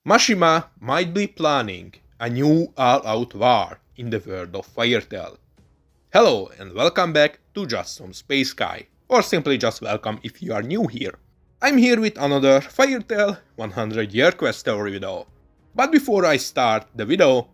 Mashima might be planning a new all-out war in the world of Fairytail. Hello and welcome back to Just Some Space Guy, or simply just welcome if you are new here. I'm here with another Fairytail 100-year quest story video. But before I start the video,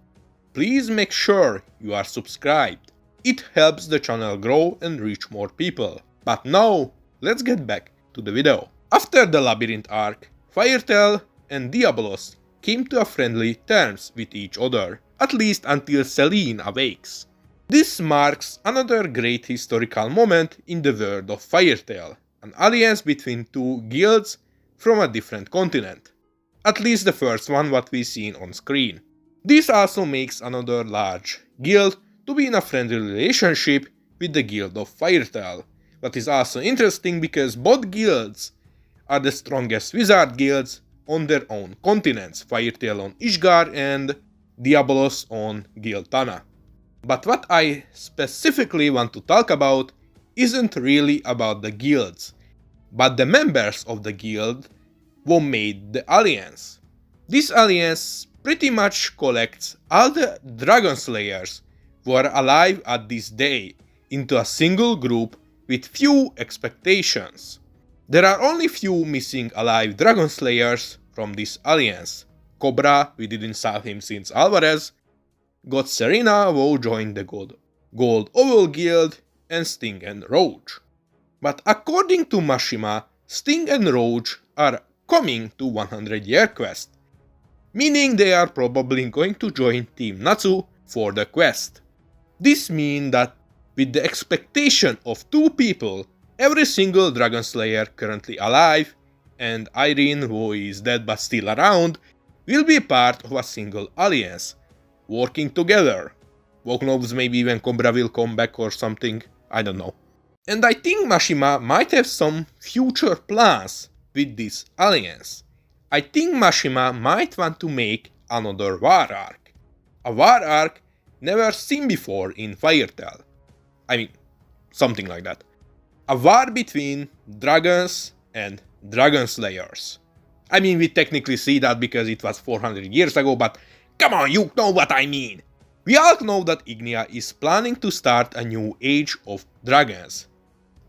please make sure you are subscribed. It helps the channel grow and reach more people. But now, let's get back to the video. After the Labyrinth arc, Fairytail and Diabolos came to a friendly terms with each other, at least until Selene awakes. This marks another great historical moment in the world of Fairytail, an alliance between two guilds from a different continent. At least the first one what we seen on screen. This also makes another large guild to be in a friendly relationship with the guild of Fairytail. That is also interesting because both guilds are the strongest wizard guilds on their own continents, Fairytail on Ishgar and Diabolos on Giltana. But what I specifically want to talk about isn't really about the guilds, but the members of the guild who made the alliance. This alliance pretty much collects all the dragon slayers who are alive at this day into a single group with few expectations. There are only few missing alive dragon slayers from this alliance. Cobra, we didn't saw him since Alvarez, got Serena who joined the Gold Oval Guild, and Sting and Roach. But according to Mashima, Sting and Roach are coming to 100-year quest, meaning they are probably going to join Team Natsu for the quest. This means that with the expectation of two people, every single dragon slayer currently alive, and Irene, who is dead but still around, will be part of a single alliance, working together. Who knows, maybe even Cobra will come back or something, I don't know. And I think Mashima might have some future plans with this alliance. I think Mashima might want to make another war arc. A war arc never seen before in Fairytail. I mean, something like that. A war between dragons and dragon slayers. I mean, we technically see that because it was 400 years ago, but come on, you know what I mean. We all know that Ignia is planning to start a new age of dragons.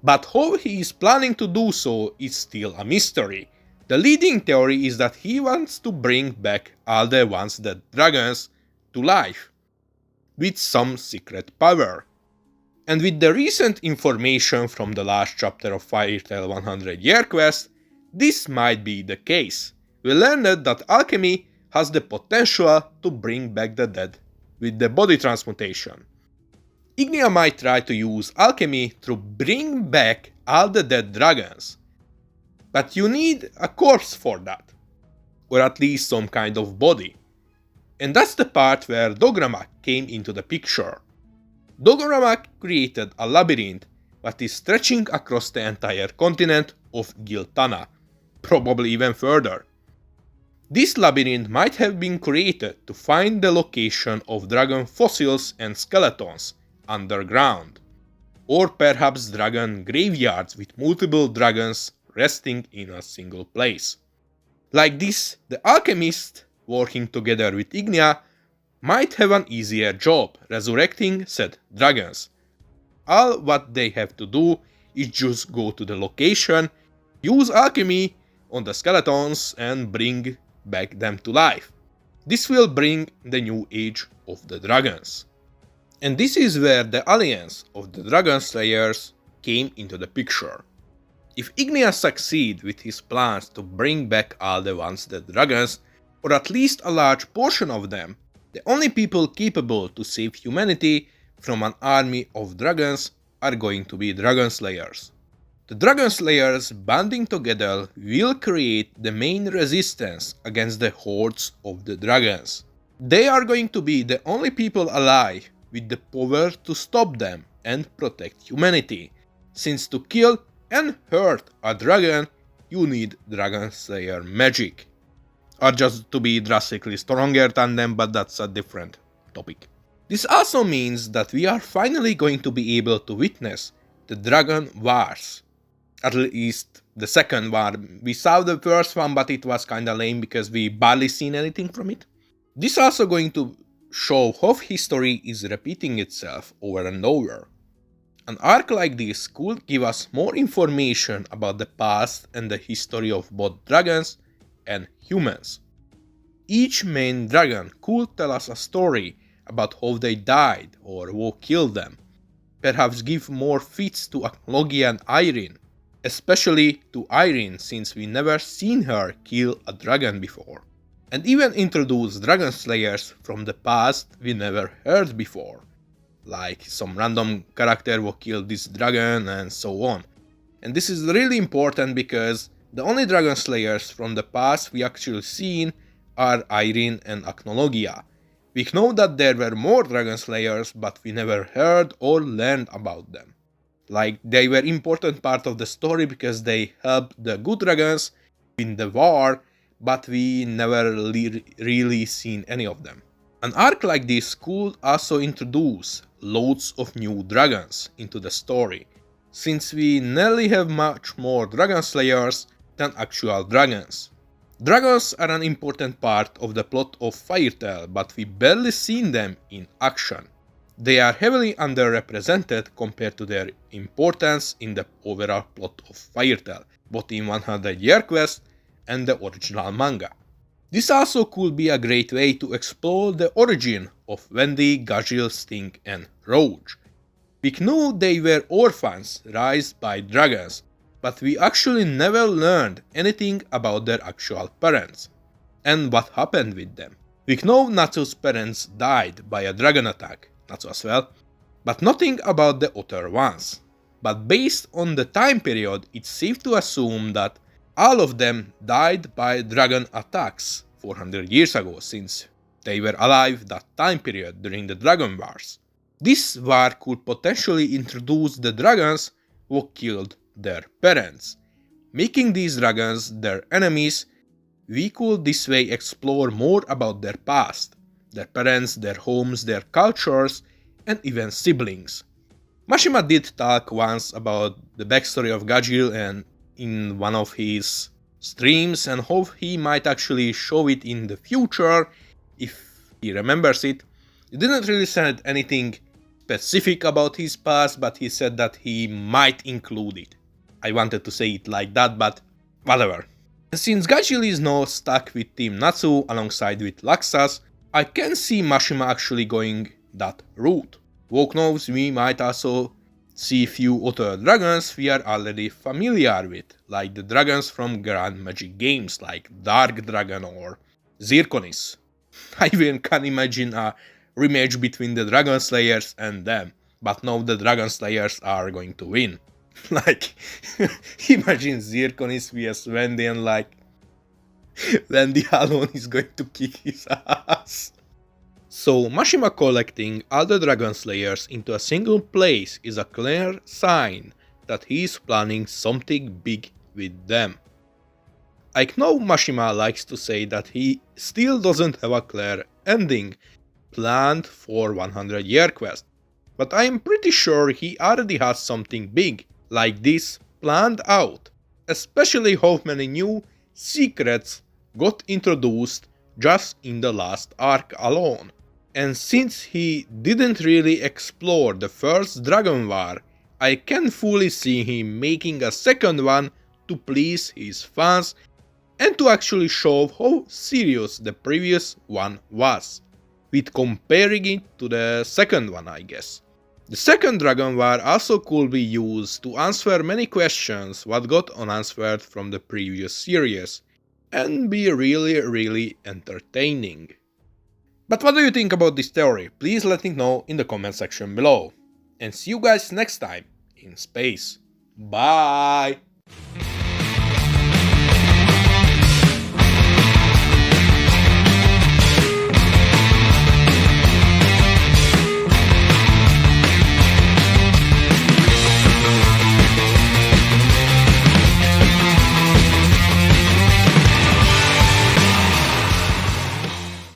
But how he is planning to do so is still a mystery. The leading theory is that he wants to bring back all the once dead dragons to life, with some secret power. And with the recent information from the last chapter of Fairytail 100-year quest, this might be the case. We learned that alchemy has the potential to bring back the dead with the body transmutation. Ignia might try to use alchemy to bring back all the dead dragons. But you need a corpse for that, or at least some kind of body. And that's the part where Dogramak came into the picture. Dogramak created a labyrinth that is stretching across the entire continent of Giltana, probably even further. This labyrinth might have been created to find the location of dragon fossils and skeletons underground, or perhaps dragon graveyards with multiple dragons resting in a single place. Like this, the alchemists working together with Ignia might have an easier job resurrecting said dragons. All what they have to do is just go to the location, use alchemy on the skeletons and bring back them to life. This will bring the new age of the dragons. And this is where the alliance of the dragon slayers came into the picture. If Ignia succeeds with his plans to bring back all the once dead dragons, or at least a large portion of them, the only people capable to save humanity from an army of dragons are going to be dragon slayers. The dragon slayers banding together will create the main resistance against the hordes of the dragons. They are going to be the only people alive with the power to stop them and protect humanity, since to kill and hurt a dragon you need dragon slayer magic. Or just to be drastically stronger than them, but that's a different topic. This also means that we are finally going to be able to witness the dragon wars. At least the second one. We saw the first one, but it was kinda lame because we barely seen anything from it. This also going to show how history is repeating itself over and over. An arc like this could give us more information about the past and the history of both dragons and humans. Each main dragon could tell us a story about how they died or who killed them. Perhaps give more fits to Aknologia and Irene, especially to Irene since we never seen her kill a dragon before. And even introduce dragon slayers from the past we never heard before, like some random character who killed this dragon and so on. And this is really important because the only dragon slayers from the past we actually seen are Irene and Aknologia. We know that there were more dragon slayers, but we never heard or learned about them. Like, they were important part of the story because they helped the good dragons win the war, but we never really seen any of them. An arc like this could also introduce loads of new dragons into the story, since we nearly have much more dragon slayers than actual dragons. Dragons are an important part of the plot of Fairytail, but we barely seen them in action. They are heavily underrepresented compared to their importance in the overall plot of Fairytail, both in 100 Year Quest and the original manga. This also could be a great way to explore the origin of Wendy, Gajil, Sting and Rouge. We knew they were orphans raised by dragons, but we actually never learned anything about their actual parents, and what happened with them. We know Natsu's parents died by a dragon attack, Natsu as well, but nothing about the other ones. But based on the time period, it's safe to assume that all of them died by dragon attacks 400 years ago, since they were alive that time period during the Dragon Wars. This war could potentially introduce the dragons who killed their parents. Making these dragons their enemies, we could this way explore more about their past, their parents, their homes, their cultures, and even siblings. Mashima did talk once about the backstory of Gajil and in one of his streams and how he might actually show it in the future if he remembers it. He didn't really say anything specific about his past, but he said that he might include it. I wanted to say it like that, but whatever. Since Gajil is now stuck with Team Natsu alongside with Laxas, I can see Mashima actually going that route. Who knows, we might also see few other dragons we are already familiar with, like the dragons from Grand Magic games like Dark Dragon or Zirconis. I even can imagine a rematch between the Dragon Slayers and them, but now the Dragon Slayers are going to win. Like, imagine Zirconis vs Wendy and like, Wendy alone is going to kick his ass. So Mashima collecting all the Dragon Slayers into a single place is a clear sign that he is planning something big with them. I know Mashima likes to say that he still doesn't have a clear ending planned for 100 Year Quest, but I am pretty sure he already has something big like this planned out, especially how many new secrets got introduced just in the last arc alone. And since he didn't really explore the first Dragon War, I can fully see him making a second one to please his fans and to actually show how serious the previous one was, with comparing it to the second one, I guess. The second Dragon War also could be used to answer many questions what got unanswered from the previous series, and be really entertaining. But what do you think about this theory? Please let me know in the comment section below. And see you guys next time in space. Bye!